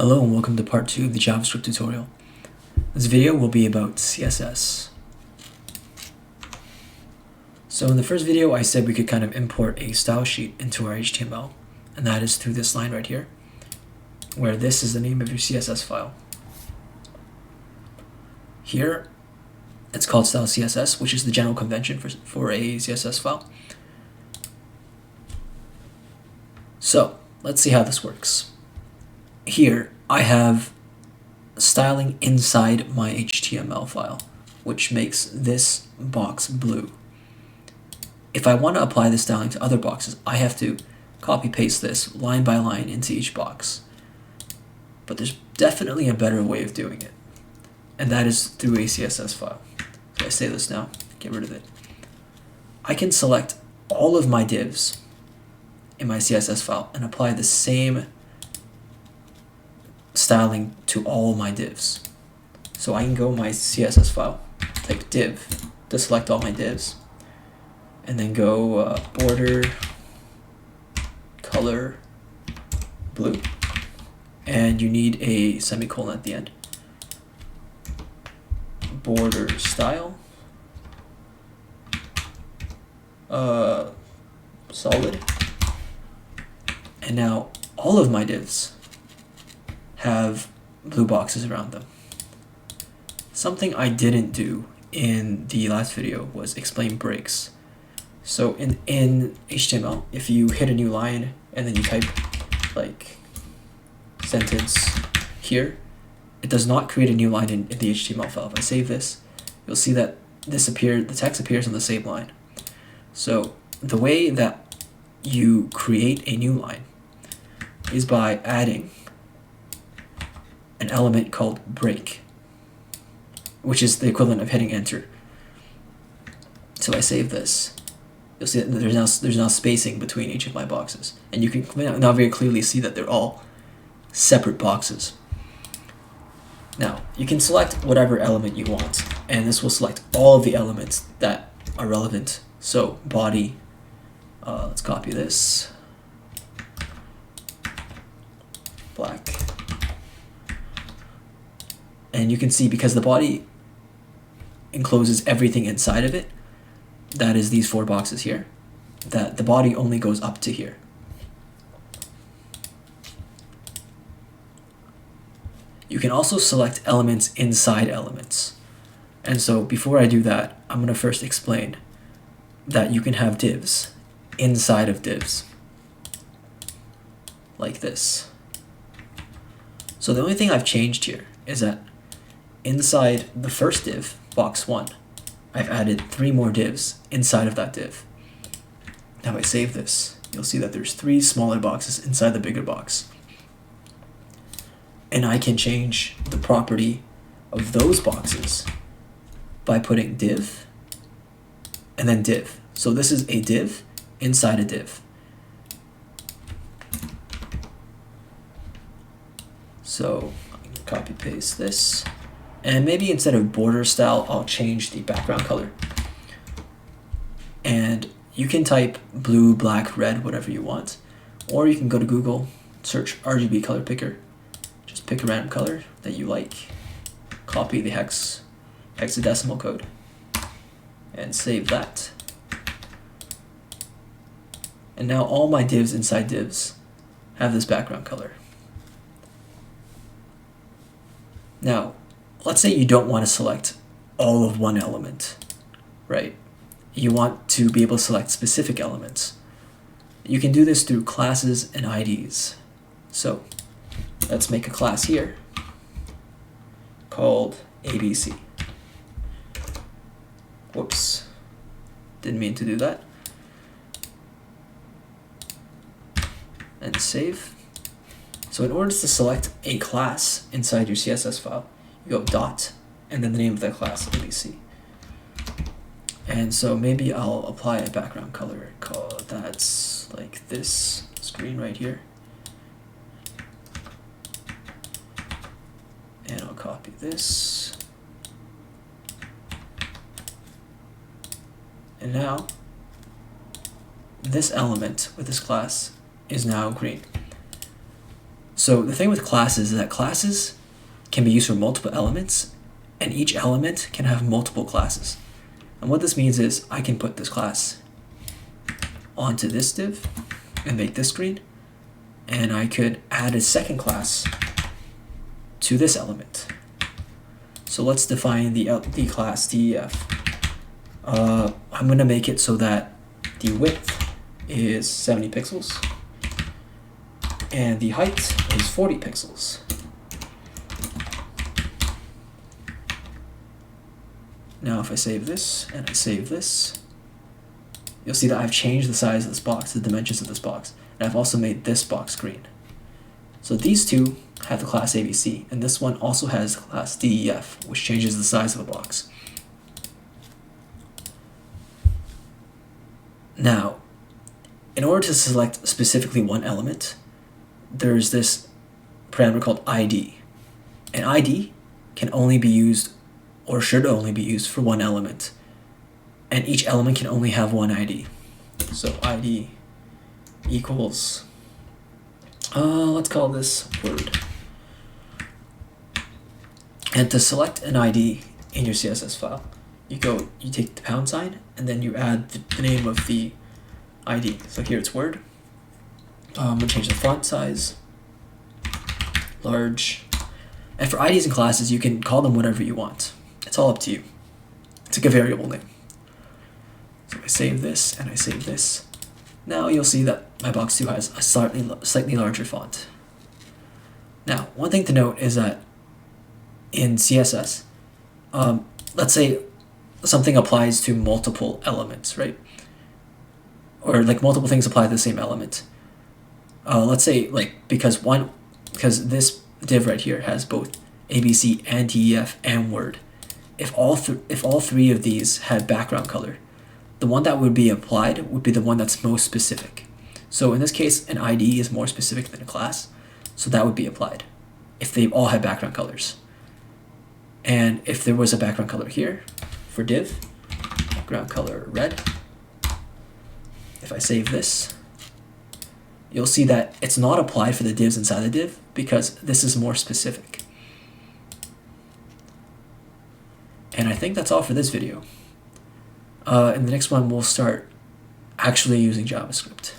Hello and welcome to part 2 of the JavaScript tutorial. This video will be about CSS. So in the first video I said we could kind of import a style sheet into our HTML, and that is through this line right here, where this is the name of your CSS file. Here it's called style CSS, which is the general convention for a CSS file. So let's see how this works. Here I have styling inside my HTML file, which makes this box blue. If I want to apply this styling to other boxes, I have to copy paste this line by line into each box. But there's definitely a better way of doing it, and that is through a CSS file. So I say this now, get rid of it. I can select all of my divs in my CSS file and apply the same styling to all my divs. So I can go my CSS file, type div to select all my divs, and then go border color blue, and you need a semicolon at the end. Border style solid, and now all of my divs have blue boxes around them. Something I didn't do in the last video was explain breaks. So in HTML, if you hit a new line and then you type like sentence here, it does not create a new line in the HTML file. If I save this, you'll see that the text appears on the same line. So the way that you create a new line is by adding an element called break, which is the equivalent of hitting enter. So I save this. You'll see that there's now spacing between each of my boxes, and you can now very clearly see that they're all separate boxes. Now you can select whatever element you want, and this will select all of the elements that are relevant. So body, let's copy this, black. And you can see, because the body encloses everything inside of it, that is these 4 boxes here, that the body only goes up to here. You can also select elements inside elements. And so before I do that, I'm going to first explain that you can have divs inside of divs, like this. So the only thing I've changed here is that inside the first div, box 1, I've added 3 more divs inside of that div. Now if I save this, you'll see that there's 3 smaller boxes inside the bigger box. And I can change the property of those boxes by putting div and then div. So this is a div inside a div. So I can copy paste this. And maybe instead of border style, I'll change the background color. And you can type blue, black, red, whatever you want. Or you can go to Google, search RGB color picker. Just pick a random color that you like. Copy the hexadecimal code. And save that. And now all my divs inside divs have this background color. Now, let's say you don't want to select all of one element, right? You want to be able to select specific elements. You can do this through classes and IDs. So let's make a class here called ABC. Whoops, didn't mean to do that. And save. So in order to select a class inside your CSS file, you go dot, and then the name of that class, ABC. And so maybe I'll apply a background color that's like this screen right here. And I'll copy this. And now this element with this class is now green. So the thing with classes is that classes can be used for multiple elements, and each element can have multiple classes. And what this means is I can put this class onto this div and make this screen, and I could add a second class to this element. So let's define the class def. I'm going to make it so that the width is 70 pixels and the height is 40 pixels. Now if I save this and I save this, you'll see that I've changed the size of this box, the dimensions of this box, and I've also made this box green. So these two have the class ABC, and this one also has the class DEF, which changes the size of a box. Now, in order to select specifically one element, there's this parameter called ID. And ID can only be used, or should only be used, for one element. And each element can only have one ID. So ID equals, let's call this word. And to select an ID in your CSS file, you take the pound sign, and then you add the name of the ID. So here it's word. I'm going to change the font size, large. And for IDs and classes, you can call them whatever you want. It's all up to you. It's like a variable name. So I save this and I save this. Now you'll see that my box 2 has a slightly larger font. Now, one thing to note is that in CSS, let's say something applies to multiple elements, right? Or like multiple things apply to the same element. Let's say because this div right here has both ABC and DEF and word. If all three of these had background color, the one that would be applied would be the one that's most specific. So in this case, an ID is more specific than a class, so that would be applied if they all had background colors. And if there was a background color here for div, background color red, if I save this, you'll see that it's not applied for the divs inside the div because this is more specific. And I think that's all for this video. In the next one, we'll start actually using JavaScript.